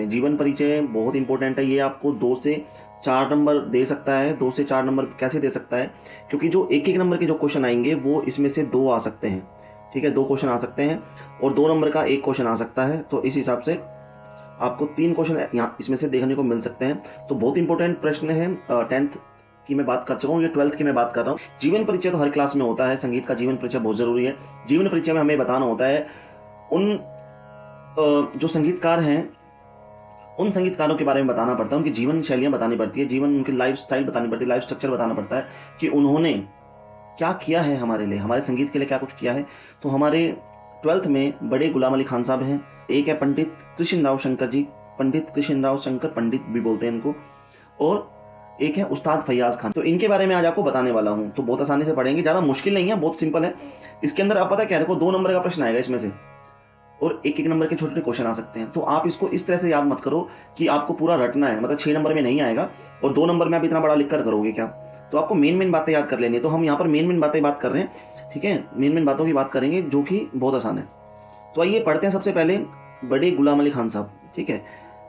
जीवन परिचय बहुत इंपॉर्टेंट है। ये आपको 2 से 4 नंबर दे सकता है। 2 से 4 नंबर कैसे दे सकता है, क्योंकि जो एक एक नंबर के जो क्वेश्चन आएंगे वो इसमें से 2 आ सकते हैं। ठीक है, 2 क्वेश्चन आ सकते हैं और 2 नंबर का 1 क्वेश्चन आ सकता है। तो इस हिसाब से आपको 3 क्वेश्चन यहाँ इसमें से देखने को मिल सकते हैं। तो बहुत इंपॉर्टेंट प्रश्न है। 10th की मैं बात कर चुका हूँ, ये 12th की मैं बात कर रहा हूँ। जीवन परिचय तो हर क्लास में होता है, संगीत का जीवन परिचय बहुत जरूरी है। जीवन परिचय में हमें बताना होता है उन जो संगीतकार हैं, उन संगीतकारों के बारे में बताना पड़ता है, उनकी जीवन शैलियाँ बतानी पड़ती है, जीवन उनकी लाइफ स्टाइल बतानी पड़ती है, लाइफ स्ट्रक्चर बताना पड़ता है कि उन्होंने क्या किया है हमारे लिए, हमारे संगीत के लिए क्या कुछ किया है। तो हमारे 12th में बड़े गुलाम अली खान साहब हैं, एक है पंडित कृष्ण राव शंकर जी, पंडित कृष्ण राव शंकर पंडित भी बोलते हैं इनको, और एक है उस्ताद फैयाज खान। तो इनके बारे में आज आपको बताने वाला हूँ। तो बहुत आसानी से पढ़ेंगे, ज़्यादा मुश्किल नहीं है, बहुत सिंपल है। इसके अंदर आप पता क्या, देखो 2 नंबर का प्रश्न आएगा इसमें से और 1-1 नंबर के छोटे छोटे क्वेश्चन आ सकते हैं। तो आप इसको इस तरह से याद मत करो कि आपको पूरा रटना है, मतलब 6 नंबर में नहीं आएगा और 2 नंबर में आप इतना बड़ा लिख कर करोगे क्या। तो आपको मेन बातें याद कर लेनी है। तो हम यहाँ पर मेन बातें बात कर रहे हैं, ठीक है, मेन बातों की बात करेंगे जो कि बहुत आसान है। तो आइए पढ़ते हैं। सबसे पहले बड़े गुलाम अली खान साहब, ठीक है।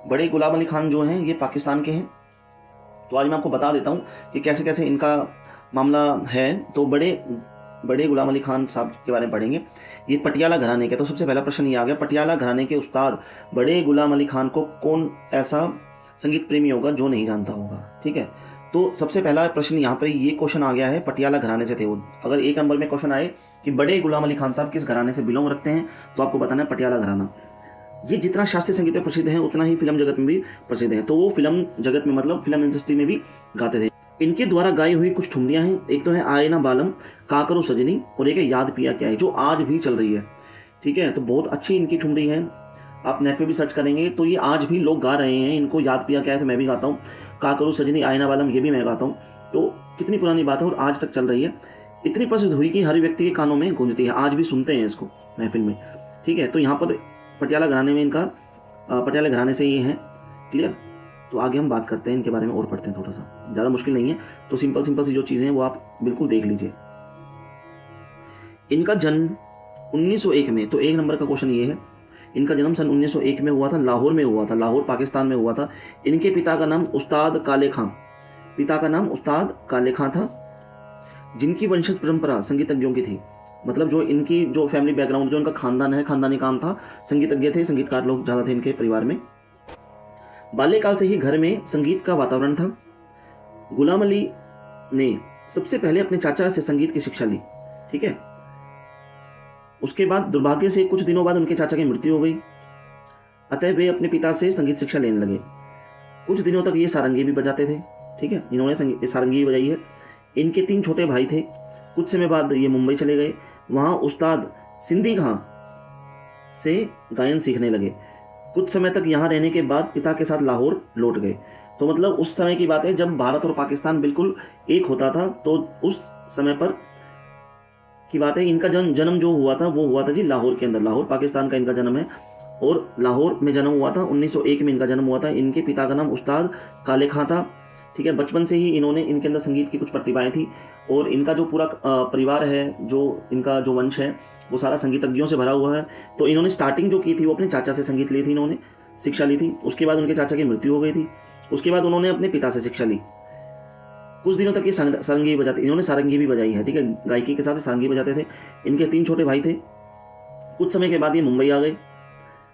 बड़े गुलाम अली खान जो हैं ये पाकिस्तान के हैं। तो आज मैं आपको बता देता हूँ कि कैसे कैसे इनका मामला है। तो बड़े गुलाम अली खान साहब के बारे में पढ़ेंगे। ये पटियाला घराने के, तो सबसे पहला प्रश्न ये आ गया, पटियाला घराने के उस्ताद बड़े गुलाम अली खान को कौन ऐसा संगीत प्रेमी होगा जो नहीं जानता होगा। ठीक है, तो सबसे पहला प्रश्न यहाँ पर ये क्वेश्चन आ गया है, पटियाला घराने से थे वो। अगर 1 नंबर में क्वेश्चन आए कि बड़े गुलाम अली खान साहब किस घराने से बिलोंग रखते हैं, तो आपको बताना है पटियाला घराना। ये जितना शास्त्रीय संगीत में प्रसिद्ध है उतना ही फिल्म जगत में भी प्रसिद्ध है। तो वो फिल्म जगत में मतलब फिल्म इंडस्ट्री में भी गाते थे। इनके द्वारा गाई हुई कुछ ठुमरियाँ हैं। एक तो है आयना बालम, काकरो सजनी, और एक है याद पिया क्या है, जो आज भी चल रही है। ठीक है, तो बहुत अच्छी इनकी ठुमरी है। आप नेट पे भी सर्च करेंगे तो ये आज भी लोग गा रहे हैं इनको। याद पिया क्या है तो मैं भी गाता हूँ, काकरो सजनी, आयना बालम ये भी मैं गाता हूँ। तो कितनी पुरानी बात है और आज तक चल रही है। इतनी प्रसिद्ध हुई कि हर व्यक्ति के कानों में गूंजती है, आज भी सुनते हैं इसको महफिल में। ठीक है, तो यहाँ पर पटियाला घराने में इनका, पटियाला घराने से ये हैं। क्लियर। तो आगे हम बात करते हैं इनके बारे में और पढ़ते हैं, थोड़ा सा ज़्यादा मुश्किल नहीं है। तो सिंपल सी जो चीज़ें हैं वो आप बिल्कुल देख लीजिए। इनका जन्म 1901 में, तो 1 नंबर का क्वेश्चन ये है, इनका जन्म सन 1901 में हुआ था, लाहौर में हुआ था, लाहौर पाकिस्तान में हुआ था। इनके पिता का नाम उस्ताद काले खां, पिता का नाम उस्ताद काले खां था, जिनकी वंशज परंपरा संगीतज्ञों की थी। मतलब जो इनकी जो फैमिली बैकग्राउंड, जो इनका खानदान है, खानदानी काम था, संगीतज्ञ थे, संगीतकार लोग ज़्यादा थे इनके परिवार में। बाल्यकाल से ही घर में संगीत का वातावरण था। गुलाम अली ने सबसे पहले अपने चाचा से संगीत की शिक्षा ली। ठीक है, उसके बाद दुर्भाग्य से कुछ दिनों बाद उनके चाचा की मृत्यु हो गई, अतः वे अपने पिता से संगीत शिक्षा लेने लगे। कुछ दिनों तक ये सारंगी भी बजाते थे। ठीक है, इन्होंने सारंगी भी बजाई है। इनके 3 छोटे भाई थे। कुछ समय बाद ये मुंबई चले गए, वहाँ उस्ताद सिंधी खां से गायन सीखने लगे। कुछ समय तक यहाँ रहने के बाद पिता के साथ लाहौर लौट गए। तो मतलब उस समय की बात है जब भारत और पाकिस्तान बिल्कुल एक होता था। तो उस समय पर की बात है। इनका जन्म जो हुआ था वो हुआ था जी लाहौर के अंदर, लाहौर पाकिस्तान का इनका जन्म है और लाहौर में जन्म हुआ था। 1901 में इनका जन्म हुआ था। इनके पिता का नाम उस्ताद काले खां था। ठीक है, बचपन से ही इनके अंदर संगीत की कुछ प्रतिभाएं थी और इनका जो पूरा परिवार है, जो इनका जो वंश है वो सारा संगीतज्ञों से भरा हुआ है। तो इन्होंने स्टार्टिंग जो की थी वो अपने चाचा से संगीत ली थी, इन्होंने शिक्षा ली थी। उसके बाद उनके चाचा की मृत्यु हो गई थी। उसके बाद उन्होंने अपने पिता से शिक्षा ली। कुछ दिनों तक ये सारंगी बजाते, इन्होंने सारंगी भी बजाई है। ठीक है, गायकी के साथ सारंगी बजाते थे। इनके 3 छोटे भाई थे। कुछ समय के बाद ये मुंबई आ गए,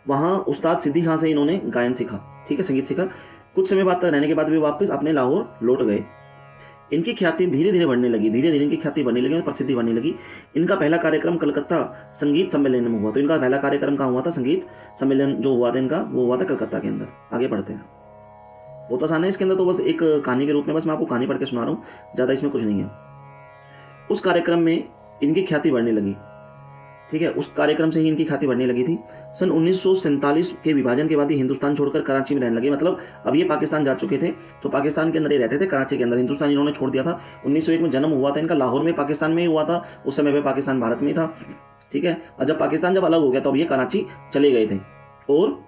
वहाँ उस्ताद सिद्दी खां से इन्होंने गायन सीखा। ठीक है, संगीत सीखा। कुछ समय बाद तक रहने के बाद वे वापस अपने लाहौर लौट गए। इनकी ख्याति धीरे धीरे बढ़ने लगी, धीरे धीरे इनकी ख्याति बढ़ने लगी और प्रसिद्धि बढ़ने लगी। इनका पहला कार्यक्रम कलकत्ता संगीत सम्मेलन में हुआ। तो इनका पहला कार्यक्रम कहाँ हुआ था, संगीत सम्मेलन जो हुआ था इनका वो हुआ था कलकत्ता के अंदर। आगे बढ़ते हैं, बहुत आसान है इसके अंदर। तो बस एक कहानी के रूप में बस मैं आपको कहानी पढ़ के सुना रहा हूँ, ज़्यादा इसमें कुछ नहीं है। उस कार्यक्रम में इनकी ख्याति बढ़ने लगी। ठीक है, उस कार्यक्रम से ही इनकी ख्याति बढ़ने लगी थी। सन 1947 के विभाजन के बाद ये हिंदुस्तान छोड़कर कराची में रहने लगे। मतलब अब ये पाकिस्तान जा चुके थे, तो पाकिस्तान के अंदर ये रहते थे, कराची के अंदर। हिंदुस्तान इन्होंने छोड़ दिया था। 1901 में जन्म हुआ था इनका, लाहौर में पाकिस्तान में ही हुआ था। उस समय पे पाकिस्तान भारत में था। ठीक है, और जब पाकिस्तान जब अलग हो गया तो अब ये कराची चले गए थे और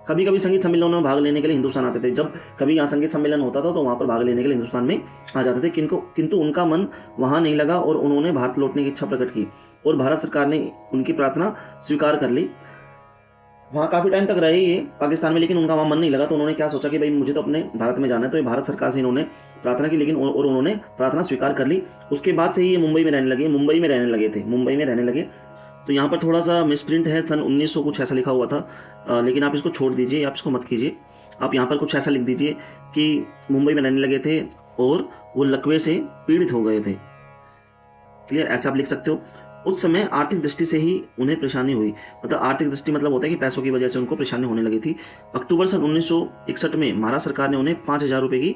कभी कभी संगीत सम्मेलनों में भाग लेने के लिए हिंदुस्तान आते थे। जब कभी यहाँ संगीत सम्मेलन होता था तो वहाँ पर भाग लेने के लिए हिंदुस्तान में आ जाते थे। किंतु उनका मन वहाँ नहीं लगा और उन्होंने भारत लौटने की इच्छा प्रकट की और भारत सरकार ने उनकी प्रार्थना स्वीकार कर ली। वहाँ काफ़ी टाइम तक रहे ये पाकिस्तान में, लेकिन उनका वहाँ मन नहीं लगा। तो उन्होंने क्या सोचा कि भाई मुझे तो अपने भारत में जाना है। तो ये भारत सरकार से इन्होंने प्रार्थना की, लेकिन और उन्होंने प्रार्थना स्वीकार कर ली। उसके बाद से ही ये मुंबई में रहने लगे, मुंबई में रहने लगे थे, मुंबई में रहने लगे। तो यहाँ पर थोड़ा सा मिसप्रिंट है, सन 1900 कुछ ऐसा लिखा हुआ था, लेकिन आप इसको छोड़ दीजिए, आप इसको मत कीजिए। आप यहाँ पर कुछ ऐसा लिख दीजिए कि मुंबई में रहने लगे थे और वो लकवे से पीड़ित हो गए थे। क्लियर, ऐसे आप लिख सकते हो। उस समय आर्थिक दृष्टि से ही उन्हें परेशानी हुई, मतलब आर्थिक दृष्टि मतलब होता है कि पैसों की वजह से उनको परेशानी होने लगी थी। अक्टूबर सन 1961 में महाराष्ट्र सरकार ने उन्हें 5,000 रुपये की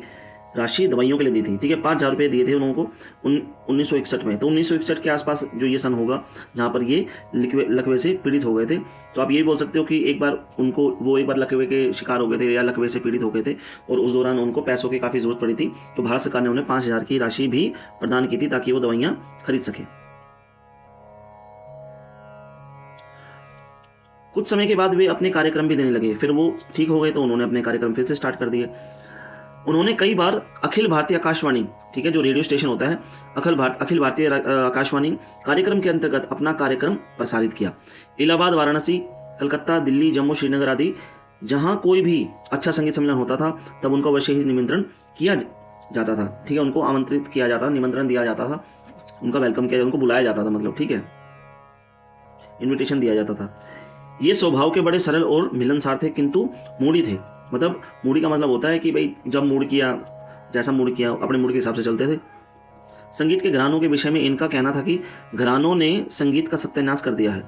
राशि दवाइयों के लिए दी थी। ठीक है, 5,000 रुपये दिए थे उनको 1961 में। तो 1961 के आसपास जो ये सन होगा जहाँ पर ये लकवे से पीड़ित हो गए थे। तो आप ये बोल सकते हो कि एक बार उनको वो एक बार लकवे के शिकार हो गए थे या लकवे से पीड़ित हो गए थे, और उस दौरान उनको पैसों की काफ़ी ज़रूरत पड़ी थी। तो भारत सरकार ने उन्हें 5,000 की राशि भी प्रदान की थी ताकि वो दवाइयाँ खरीद सके। कुछ समय के बाद वे अपने कार्यक्रम भी देने लगे। फिर वो ठीक हो गए तो उन्होंने अपने कार्यक्रम फिर से स्टार्ट कर दिए। उन्होंने कई बार अखिल भारतीय आकाशवाणी, ठीक है, जो रेडियो स्टेशन होता है, अखिल भारतीय आकाशवाणी कार्यक्रम के अंतर्गत अपना कार्यक्रम प्रसारित किया। इलाहाबाद, वाराणसी, कलकत्ता, दिल्ली, जम्मू, श्रीनगर आदि जहाँ कोई भी अच्छा संगीत सम्मेलन होता था तब उनको अवश्य ही निमंत्रण किया जाता था। ठीक है, उनको आमंत्रित किया जाता, निमंत्रण दिया जाता था, उनका वेलकम किया, उनको बुलाया जाता था, मतलब ठीक है, इन्विटेशन दिया जाता था। ये स्वभाव के बड़े सरल और मिलनसार थे, किंतु मूडी थे। मतलब मूडी का मतलब होता है कि भाई जब मूड किया, जैसा मूड किया, अपने मूड के हिसाब से चलते थे। संगीत के घरानों के विषय में इनका कहना था कि घरानों ने संगीत का सत्यानाश कर दिया है,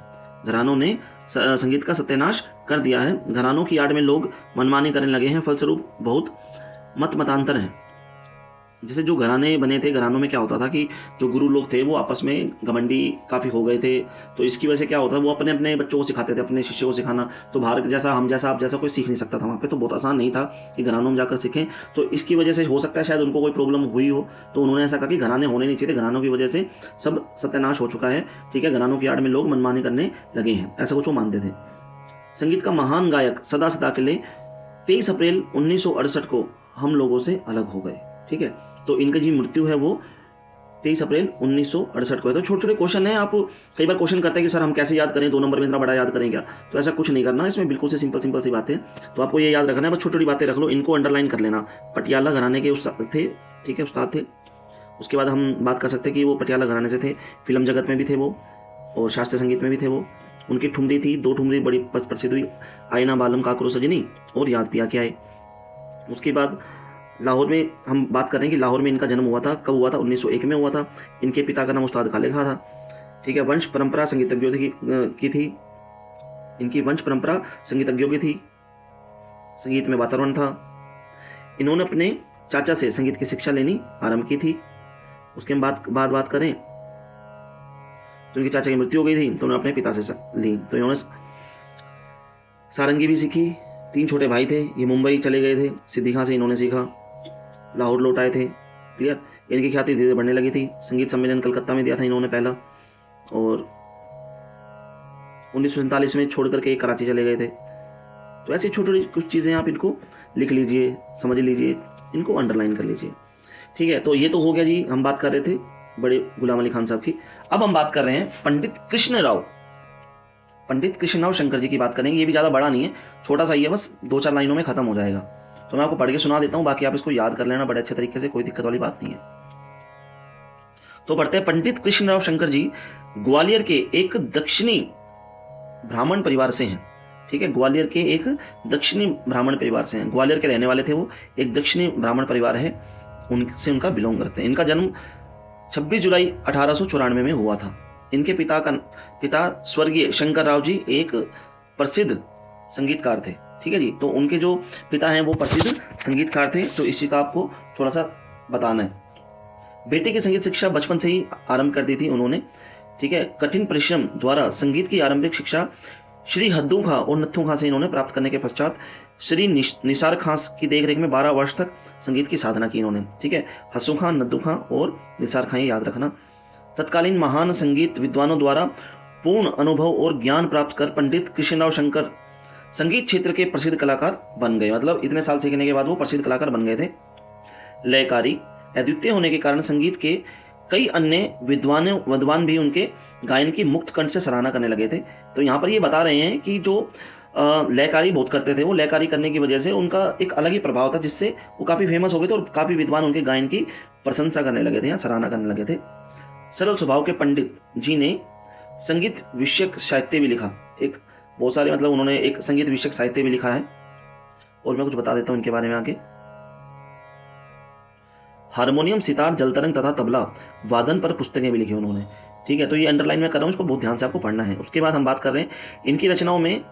घरानों ने संगीत का सत्यानाश कर दिया है। घरानों की आड़ में लोग मनमानी करने लगे हैं, फलस्वरूप बहुत मतांतर है। जैसे जो घराने बने थे, घरानों में क्या होता था कि जो गुरु लोग थे वो आपस में घमंडी काफ़ी हो गए थे। तो इसकी वजह से क्या होता है, वो अपने अपने बच्चों को सिखाते थे, अपने शिष्यों को सिखाना। तो बाहर जैसा हम जैसा आप जैसा कोई सीख नहीं सकता था वहाँ पे, तो बहुत आसान नहीं था कि घरानों में जाकर सीखें। तो इसकी वजह से हो सकता है शायद उनको कोई प्रॉब्लम हुई हो, तो उन्होंने ऐसा कहा कि घराने होने नहीं चाहिए थे, घरानों की वजह से सब सत्यानाश हो चुका है। ठीक है, घरानों की आड़ में लोग मनमानी करने लगे हैं, ऐसा कुछ वो मानते थे। संगीत का महान गायक सदा के लिए 23 अप्रैल 1968 को हम लोगों से अलग हो गए। ठीक है, तो इनकी जो मृत्यु है वो 23 अप्रैल 1968 को है। तो छोटे छोटे क्वेश्चन हैं, आप कई बार क्वेश्चन करते हैं कि सर हम कैसे याद करें, 2 नंबर में इतना बड़ा याद करें क्या? तो ऐसा कुछ नहीं करना, इसमें बिल्कुल से सिंपल सी बातें। तो आपको ये याद रखना है, बस छोटी छोटी बातें रख लो, इनको अंडरलाइन कर लेना। पटियाला घराने के थे, ठीक है, उस्ताद थे। उसके बाद हम बात कर सकते हैं कि वो पटियाला घराने से थे, फिल्म जगत में भी थे वो, और शास्त्रीय संगीत में भी थे वो। उनकी ठुमरी थी, 2 ठुमरी बड़ी प्रसिद्ध हुई, आईना बालम काकरो सजनी और याद पिया के आए। उसके बाद लाहौर में हम बात कर रहे हैं कि लाहौर में इनका जन्म हुआ था, कब हुआ था? 1901 में हुआ था। इनके पिता का नाम उस्ताद काले खां था। ठीक है, वंश परंपरा संगीतज्ञों की थी, इनकी वंश परंपरा संगीतज्ञों की थी, संगीत में वातावरण था। इन्होंने अपने चाचा से संगीत की शिक्षा लेनी आरंभ की थी। उसके बाद बात करें तो इनके चाचा की मृत्यु हो गई थी, तो उन्होंने अपने पिता से ली। तो इन्होंने सारंगी भी सीखी। 3 छोटे भाई थे, ये मुंबई चले गए थे, सिद्धि खां से इन्होंने सीखा, लाहौर लौट आए थे। क्लियर, इनकी ख्याति धीरे बढ़ने लगी थी। संगीत सम्मेलन कलकत्ता में दिया था इन्होंने पहला, और 1947 में छोड़ करके कराची चले गए थे। तो ऐसी छोटी छोटी कुछ चीज़ें आप इनको लिख लीजिए, समझ लीजिए, इनको अंडरलाइन कर लीजिए। ठीक है, तो ये तो हो गया जी, हम बात कर रहे थे बड़े गुलाम अली खान साहब की। अब हम बात कर रहे हैं पंडित कृष्णराव शंकर जी की बात करेंगे। ये भी ज़्यादा बड़ा नहीं है, छोटा सा ही है, बस 2-4 लाइनों में खत्म हो जाएगा। तो मैं आपको पढ़ के सुना देता हूँ, बाकी आप इसको याद कर लेना बड़े अच्छे तरीके से, कोई दिक्कत वाली बात नहीं है। तो पढ़ते हैं, पंडित कृष्णराव शंकर जी ग्वालियर के एक दक्षिणी ब्राह्मण परिवार से हैं। ठीक है, ग्वालियर के एक दक्षिणी ब्राह्मण परिवार से हैं, ग्वालियर के रहने वाले थे वो, एक दक्षिणी ब्राह्मण परिवार है, उनसे उनका बिलोंग करते हैं। इनका जन्म 26 जुलाई 1894 में हुआ था। इनके पिता स्वर्गीय शंकर राव जी एक प्रसिद्ध संगीतकार थे। ठीक है जी, तो उनके जो पिता हैं वो प्रसिद्ध संगीतकार थे, तो इसी का आपको थोड़ा सा बताना है। बेटे की संगीत शिक्षा बचपन से ही आरंभ कर दी थी उन्होंने। ठीक है, कठिन परिश्रम द्वारा संगीत की आरंभिक शिक्षा श्री हद्दू खां और नत्थू खां से इन्होंने प्राप्त करने के पश्चात श्री निसार खां की देखरेख में 12 वर्ष तक संगीत की साधना की इन्होंने। ठीक है, हस्सू खां, नद्दू खां और निसार खां, याद रखना। तत्कालीन महान संगीत विद्वानों द्वारा पूर्ण अनुभव और ज्ञान प्राप्त कर पंडित कृष्णराव शंकर संगीत क्षेत्र के प्रसिद्ध कलाकार बन गए। मतलब इतने साल सीखने के बाद वो प्रसिद्ध कलाकार बन गए थे। लयकारी अद्वितीय होने के कारण संगीत के कई अन्य विद्वान भी उनके गायन की मुक्त कंठ से सराहना करने लगे थे। तो यहाँ पर ये बता रहे हैं कि जो लयकारी बहुत करते थे। वो लयकारी करने की वजह से उनका एक अलग ही प्रभाव था, जिससे वो काफ़ी फेमस हो गए थे और काफ़ी विद्वान उनके गायन की प्रशंसा करने लगे थे या सराहना करने लगे थे। सरल स्वभाव के पंडित जी ने संगीत विषयक साहित्य भी लिखा। एक बहुत सारे मतलब उन्होंने एक संगीत विषयक साहित्य भी लिखा है, और मैं कुछ बता देता हूँ इनके बारे में आगे। हारमोनियम, सितार, जलतरंग तथा तबला वादन पर पुस्तकें भी लिखी उन्होंने। ठीक है, तो ये अंडरलाइन में कर रहा हूँ, इसको बहुत ध्यान से आपको पढ़ना है। उसके बाद हम बात कर रहे हैं इनकी रचनाओं में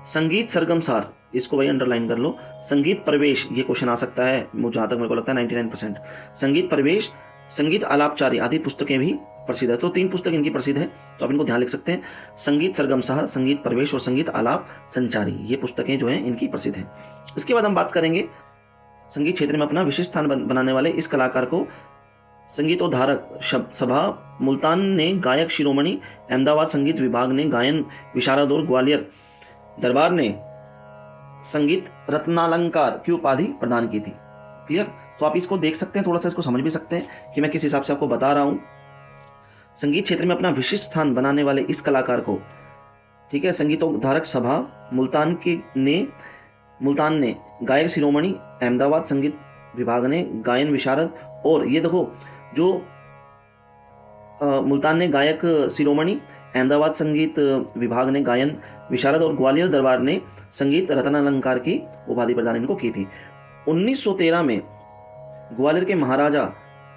संगीत सरगम सार, इसको भाई अंडरलाइन कर लो। संगीत प्रवेश, ये क्वेश्चन आ सकता है जहाँ तक मेरे को लगता है 99%। संगीत प्रवेश, संगीत आलापचारी आदि पुस्तकें भी प्रसिद्ध है। तो 3 पुस्तक इनकी प्रसिद्ध है, तो आप इनको ध्यान लिख सकते हैं। संगीत सरगम सार, संगीत प्रवेश और संगीत आलाप संचारी, ये पुस्तकें जो हैं इनकी प्रसिद्ध हैं। इसके बाद हम बात करेंगे संगीत क्षेत्र में अपना विशिष्ट स्थान बनाने वाले इस कलाकार को संगीतोद्धारक सभा मुल्तान ने गायक शिरोमणि, अहमदाबाद संगीत विभाग ने गायन विशारद और ग्वालियर दरबार ने संगीत रत्नालंकार की उपाधि प्रदान की थी। क्लियर? तो आप इसको देख सकते हैं, थोड़ा सा इसको समझ भी सकते हैं कि मैं किस हिसाब से आपको बता रहा हूं। संगीत क्षेत्र में अपना विशिष्ट स्थान बनाने वाले इस कलाकार को, ठीक है, संगीतोद्धारक सभा मुल्तान ने गायक शिरोमणि, अहमदाबाद संगीत विभाग ने गायन विशारद, और ये देखो जो मुल्तान ने गायक शिरोमणि, अहमदाबाद संगीत विभाग ने गायन विशारद और ग्वालियर दरबार ने संगीत रत्नालंकार की उपाधि प्रदान इनको की थी। 1913 में ग्वालियर के महाराजा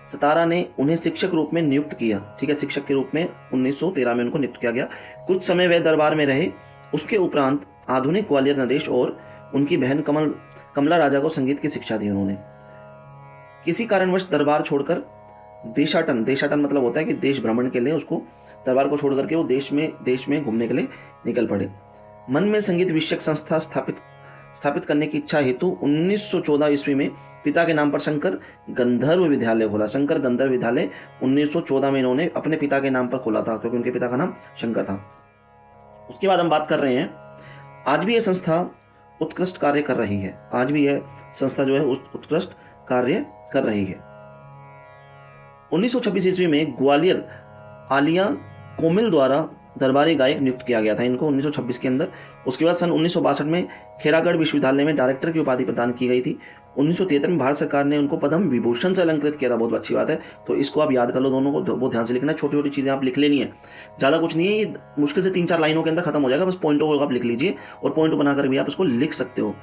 सतारा ने उन्हें शिक्षक रूप में नियुक्त किया। ठीक है, शिक्षक के रूप में 1913 में उनको नियुक्त किया गया। कुछ समय वे दरबार में रहे। उसके उपरांत आधुनिक ग्वालियर नरेश और उनकी बहन कमला राजा को संगीत की शिक्षा दी उन्होंने। किसी कारणवश दरबार छोड़कर देशाटन मतलब होता है कि देश भ्रमण के लिए, उसको दरबार को छोड़ करके वो देश में घूमने के लिए निकल पड़े। मन में संगीत विषयक संस्था स्थापित करने की इच्छा हेतु 1914 ईस्वी में पिता के नाम पर शंकर गंधर्व विद्यालय खोला। शंकर गंधर्व विद्यालय 1914 में इन्होंने अपने पिता के नाम पर खोला था, क्योंकि उनके पिता का नाम शंकर था। उसके बाद हम बात कर रहे हैं, आज भी यह संस्था उत्कृष्ट कार्य कर रही है। आज भी यह संस्था जो है उत्कृष्ट कार्य कर रही है। 1926 ईस्वी में ग्वालियर आलिया कोमिल द्वारा दरबारी गायक नियुक्त किया गया था इनको 1926 के अंदर। उसके बाद सन 1962 में खेरागढ़ विश्वविद्यालय में डायरेक्टर की उपाधि प्रदान की गई थी। 1973 में भारत सरकार ने उनको पद्म विभूषण से अलंकृत किया था। बहुत अच्छी बात है, तो इसको आप याद कर लो, दोनों को बहुत ध्यान से लिखना है। छोटी छोटी चीज़ें आप लिख लेनी है, ज़्यादा कुछ नहीं है, ये मुश्किल से 3-4 लाइनों के अंदर खत्म हो जाएगा। बस पॉइंटों को आप लिख लीजिए और पॉइंट बनाकर भी आप इसको लिख सकते हो।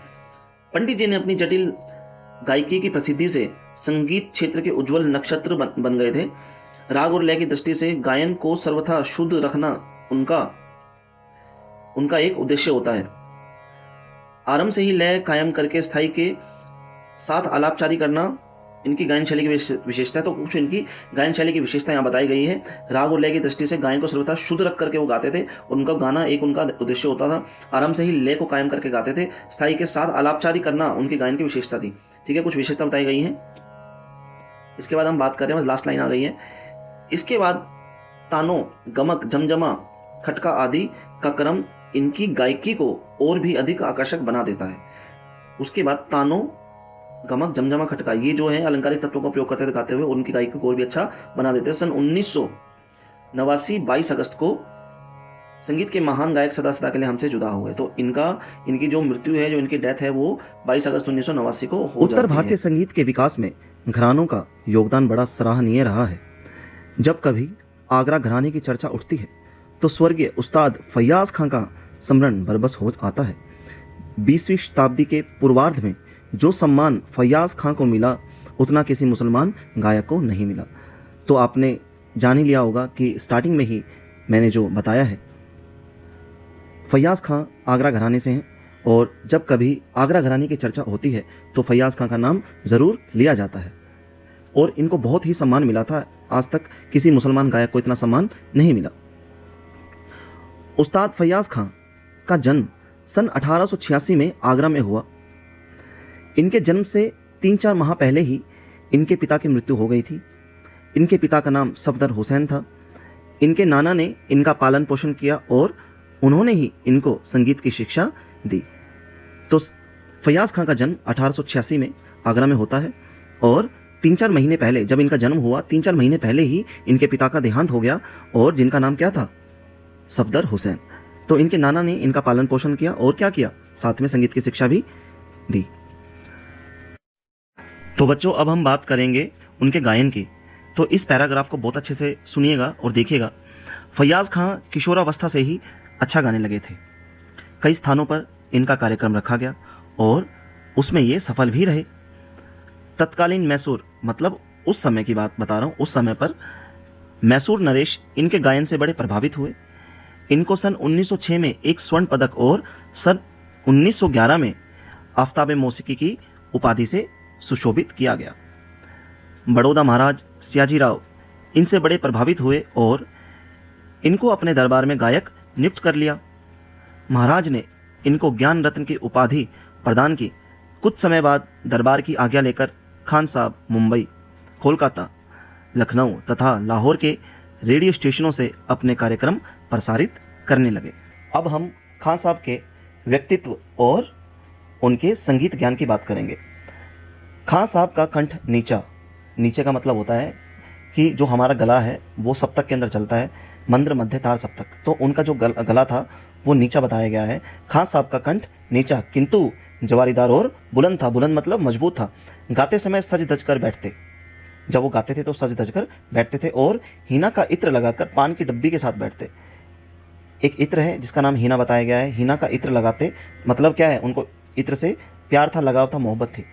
पंडित जी ने अपनी जटिल गायकी की प्रसिद्धि से संगीत क्षेत्र के उज्जवल नक्षत्र बन गए थे। राग और लय की दृष्टि से गायन को सर्वथा शुद्ध रखना उनका एक उद्देश्य होता है। आरंभ से ही लय कायम करके स्थाई के साथ आलापचारी करना इनकी गायन शैली की विशेषता है। तो कुछ इनकी गायन शैली की विशेषता यहाँ बताई गई है। राग और लय की दृष्टि से गायन को सर्वथा शुद्ध रख करके वो गाते थे, और उनका गाना एक उनका उद्देश्य होता था। आरंभ से ही लय को कायम करके गाते थे। स्थाई के साथ आलापचारी करना उनकी गायन की विशेषता थी। ठीक है, कुछ विशेषता बताई गई हैं। इसके बाद हम बात करें, बस लास्ट लाइन आ गई है। इसके बाद तानों, गमक, जमजमा, खटका आदि का क्रम इनकी गायकी को और भी अधिक आकर्षक बना देता है। उसके बाद तानों, गमक, जमजमा, खटका, ये जो है अलंकारिक तत्वों का उपयोग करते गाते हुए उनकी गायकी को और भी अच्छा बना देते हैं। सन 1989 22 अगस्त को संगीत के महान गायक सदा के लिए हमसे जुदा हुए। तो इनकी जो मृत्यु है, जो इनकी डेथ है, वो 22 अगस्त 1989 को हो जाती है। उत्तर भारतीय संगीत के विकास में घरानों का योगदान बड़ा सराहनीय रहा है। जब कभी आगरा घराने की चर्चा उठती है तो स्वर्गीय उस्ताद फैयाज खां का स्मरण बरबस हो आता है। 20वीं शताब्दी के पूर्वार्ध में जो सम्मान फैयाज खां को मिला, उतना किसी मुसलमान गायक को नहीं मिला। तो आपने जान ही लिया होगा कि स्टार्टिंग में ही मैंने जो बताया है, फैयाज खां आगरा घराने से हैं, और जब कभी आगरा घराने की चर्चा होती है तो फैयाज खां का नाम ज़रूर लिया जाता है, और इनको बहुत ही सम्मान मिला था। आज तक किसी मुसलमान गायक को इतना सम्मान नहीं मिला। उस्ताद फैयाज खां का जन्म सन 1886 में आगरा में हुआ। इनके जन्म से 3-4 माह पहले ही इनके पिता की मृत्यु हो गई थी। इनके पिता का नाम सफदर हुसैन था। इनके नाना ने इनका पालन पोषण किया और उन्होंने ही इनको संगीत की शिक्षा दी। तो फैयाज खां का जन्म 1886 में आगरा में होता है, और 3-4 महीने पहले, जब इनका जन्म हुआ 3-4 महीने पहले ही इनके पिता का देहांत हो गया, और जिनका नाम क्या था? सफदर हुसैन। तो इनके नाना ने इनका पालन पोषण किया और क्या किया, साथ में संगीत की शिक्षा भी दी। तो बच्चों अब हम बात करेंगे उनके गायन की। तो इस पैराग्राफ को बहुत अच्छे से सुनिएगा और देखिएगा। फैयाज़ खां किशोरावस्था से ही अच्छा गाने लगे थे। कई स्थानों पर इनका कार्यक्रम रखा गया और उसमें ये सफल भी रहे। तत्कालीन मैसूर, मतलब उस समय की बात बता रहा हूँ, उस समय पर मैसूर नरेश इनके गायन से बड़े प्रभावित हुए। इनको सन 1906 में एक स्वर्ण पदक और सन 1911 में आफ्ताबे मौसीकी की उपाधि से सुशोभित किया गया। बड़ौदा महाराज सयाजीराव इनसे बड़े प्रभावित हुए और इनको अपने दरबार में गायक नियुक्त कर लिया। महाराज ने इनको ज्ञान रत्न की उपाधि प्रदान की। कुछ समय बाद दरबार की आज्ञा लेकर खान साहब मुंबई, कोलकाता, लखनऊ तथा लाहौर के रेडियो स्टेशनों से अपने कार्यक्रम प्रसारित करने लगे। अब हम खान साहब के व्यक्तित्व और उनके संगीत ज्ञान की बात करेंगे। खान साहब का कंठ नीचा, नीचे का मतलब होता है कि जो हमारा गला है वो सप्तक के अंदर चलता है, मंद्र मध्य तार सप्तक, तो उनका जो गला था वो नीचा बताया गया है। खान साहब का कंठ नीचा किंतु जवारीदार और बुलंद था। बुलंद मतलब मजबूत था। गाते समय सज धज कर बैठते, जब वो गाते थे तो सज धज कर बैठते थे और हीना का इत्र लगाकर पान की डब्बी के साथ बैठते। एक इत्र है जिसका नाम हीना बताया गया है। हीना का इत्र लगाते मतलब क्या है, उनको इत्र से प्यार था, लगाव था, मोहब्बत थी।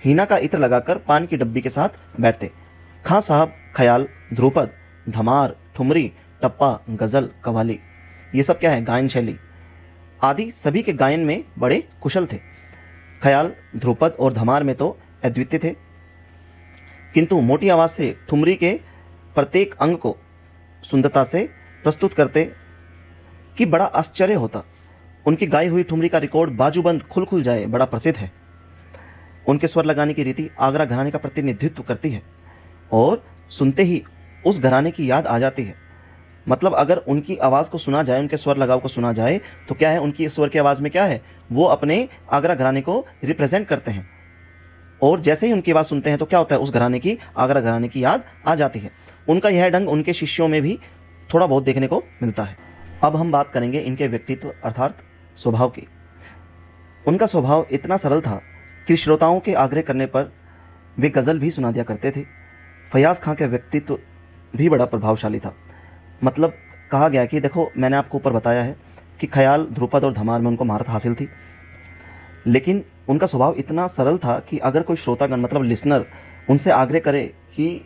हीना का इत्र लगाकर पान की डब्बी के साथ बैठते। खां साहब ख्याल, ध्रुपद, धमार, ठुमरी, टप्पा, गज़ल, कव्वाली, ये सब क्या है, गायन शैली आदि सभी के गायन में बड़े कुशल थे। ख्याल, ध्रुपद और धमार में तो अद्वितीय थे, किंतु मोटी आवाज़ से ठुमरी के प्रत्येक अंग को सुंदरता से प्रस्तुत करते कि बड़ा आश्चर्य होता। उनकी गाई हुई ठुमरी का रिकॉर्ड बाजूबंद खुल खुल जाए बड़ा प्रसिद्ध है। उनके स्वर लगाने की रीति आगरा घराने का प्रतिनिधित्व करती है और सुनते ही उस घराने की याद आ जाती है। मतलब अगर उनकी आवाज़ को सुना जाए, उनके स्वर लगाव को सुना जाए तो क्या है, उनकी स्वर की आवाज़ में क्या है, वो अपने आगरा घराने को रिप्रेजेंट करते हैं। और जैसे ही उनकी आवाज़ सुनते हैं तो क्या होता है, उस घराने की, आगरा घराने की याद आ जाती है। उनका यह ढंग उनके शिष्यों में भी थोड़ा बहुत देखने को मिलता है। अब हम बात करेंगे इनके व्यक्तित्व अर्थात स्वभाव की। उनका स्वभाव इतना सरल था कि श्रोताओं के आग्रह करने पर वे गज़ल भी सुना दिया करते थे। फैयाज़ खां का व्यक्तित्व भी बड़ा प्रभावशाली था। मतलब कहा गया कि देखो, मैंने आपको ऊपर बताया है कि ख्याल, ध्रुपद और धमार में उनको महारत हासिल थी, लेकिन उनका स्वभाव इतना सरल था कि अगर कोई श्रोतागण मतलब लिसनर उनसे आग्रह करे कि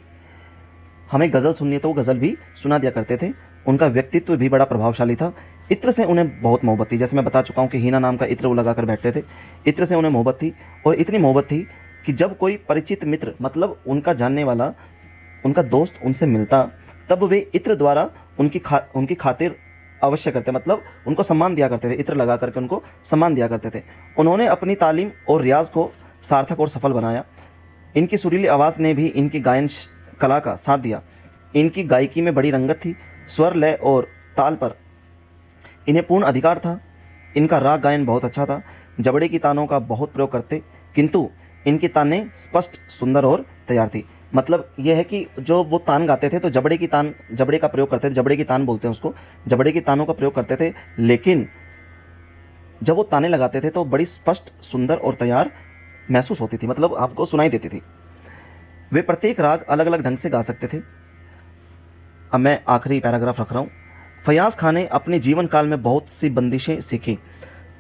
हमें गज़ल सुननी है तो वो गज़ल भी सुना दिया करते थे। उनका व्यक्तित्व भी बड़ा प्रभावशाली था। इत्र से उन्हें बहुत मोहब्बत थी। जैसे मैं बता चुका हूँ कि हीना नाम का इत्र वो लगा कर बैठते थे। इत्र से उन्हें मोहब्बत थी और इतनी मोहब्बत थी कि जब कोई परिचित मित्र मतलब उनका जानने वाला, उनका दोस्त उनसे मिलता तब वे इत्र द्वारा उनकी खातिर अवश्य करते, मतलब उनको सम्मान दिया करते थे। इत्र लगा करके उनको सम्मान दिया करते थे। उन्होंने अपनी तालीम और रियाज को सार्थक और सफल बनाया। इनकी सुरीली आवाज़ ने भी इनकी गायन कला का साथ दिया। इनकी गायकी में बड़ी रंगत थी। स्वर, लय और ताल पर इन्हें पूर्ण अधिकार था। इनका राग गायन बहुत अच्छा था। जबड़े की तानों का बहुत प्रयोग करते, किंतु इनकी तानें स्पष्ट, सुंदर और तैयार थी। मतलब यह है कि जो वो तान गाते थे तो जबड़े का प्रयोग करते थे। जबड़े की तान बोलते हैं उसको, जबड़े की तानों का प्रयोग करते थे, लेकिन जब वो ताने लगाते थे तो बड़ी स्पष्ट, सुंदर और तैयार महसूस होती थी, मतलब आपको सुनाई देती थी। वे प्रत्येक राग अलग अलग ढंग से गा सकते थे। अब मैं आखिरी पैराग्राफ रख रहा हूँ। फैयाज़ खां ने अपने जीवन काल में बहुत सी बंदिशें सीखी।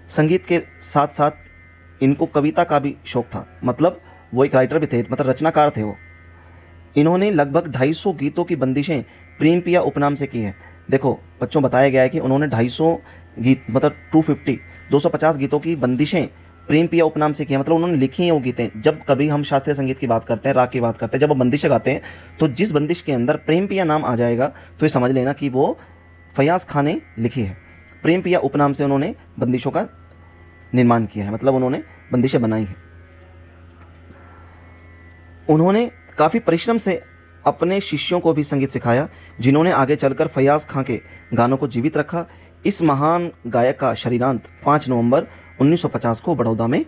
संगीत के साथ साथ इनको कविता का भी शौक था। मतलब वो एक राइटर भी थे, मतलब रचनाकार थे वो। इन्होंने लगभग 250 गीतों की बंदिशें प्रेम पिया उपनाम से की है। देखो बच्चों, बताया गया है कि उन्होंने 250 गीत मतलब 250 गीतों की बंदिशें प्रेम पिया उपनाम से की है। मतलब उन्होंने लिखी हैं वो गीतें। जब कभी हम शास्त्रीय संगीत की बात करते हैं, राग की बात करते हैं, जब वो बंदिशें गाते हैं तो जिस बंदिश के अंदर प्रेम पिया नाम आ जाएगा तो ये समझ लेना कि वो फैयाज़ खां ने लिखी है। प्रेम पिया उपनाम से उन्होंने बंदिशों का निर्माण किया है, मतलब उन्होंने बंदिशें बनाई हैं। उन्होंने काफ़ी परिश्रम से अपने शिष्यों को भी संगीत सिखाया, जिन्होंने आगे चलकर फैयाज़ खां के गानों को जीवित रखा। इस महान गायक का शरीरांत 5 नवंबर 1950 को बड़ौदा में